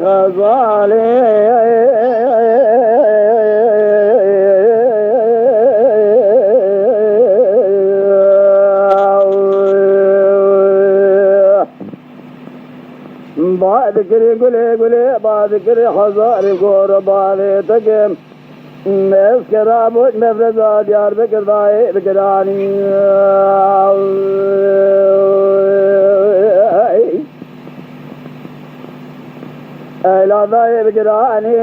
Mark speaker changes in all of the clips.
Speaker 1: غزالي بذكري قولي بذكري حزاري قرباني تقم مسكر ابوك مفرزات يار بكر ضاي بكراني لا ضاي بكراني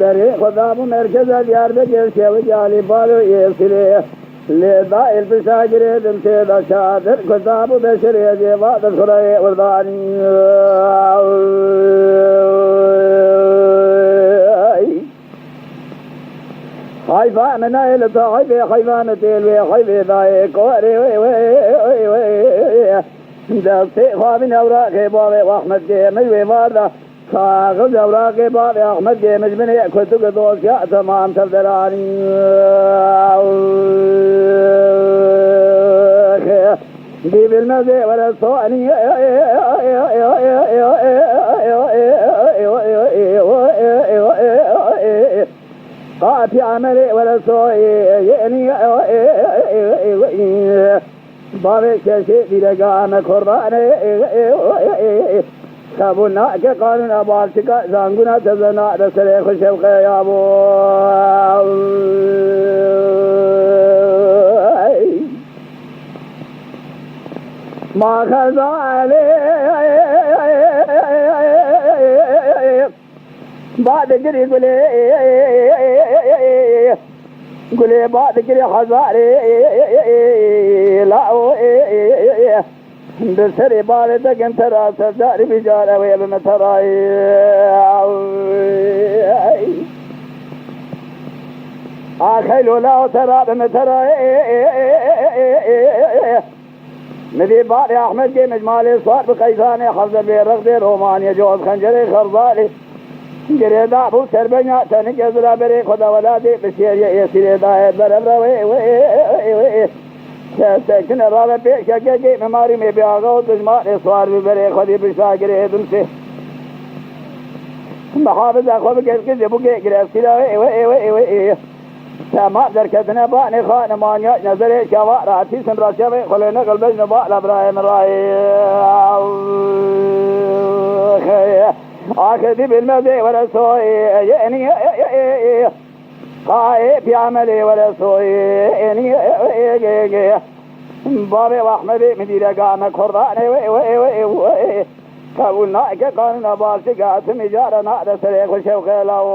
Speaker 1: دري خدام مركز ديار بكر شيخ جالي بالو يسري لضاء الفساجر دمتي شادر خدام بشري جيبات الخري والضاني خايفة من اهل صاحبي خايفة تيلوي خايفة ضاي كوري دستي خوابين اوراقي بابي واحمد مجوي ماردة خاغل اوراقي بابي احمد مجبني كنت قدوس يا تمام تبدراني دي بالمزي ولا الصواني قاتي عملي ولا صوي يعني بابي كشي دي لقام قرباني سابونا كقانون أبارتك زانقنا تزنا رسلي خشوق يا ابو ما خذ علي بعد قري قولي بعد قري حزاري لا بسري بالدك انت راس داري بجارة ويا بمتراي اخيلو لا ترى بمتراي ندي باري احمد جي مجمالي صار بقيساني حفظ بيرغدي روماني جوز خنجري خرزالي جري دابو سربنيا تنك ازرا بري خدا ولادي بسير يسير داير بربرا وي سكن رابع پیش کے بیماری میں بھی آگا دشمار سوار بھی برے خودی بشا گرے دن سے محافظ خوب کے جبو کے گرفتی رہے سما در کتنے بانے خان مانیا نظر شوا راتی سن راشا میں خلے نقل بج نبا ابراہیم رائے آخذ بالمدي ولا سوي يعني قائي في عملي ولا سوي يعني بابي واحمدي مديرة قامك خراني قولنا كقانون بارسي قاسم إجارة نادر سريق وشوق لو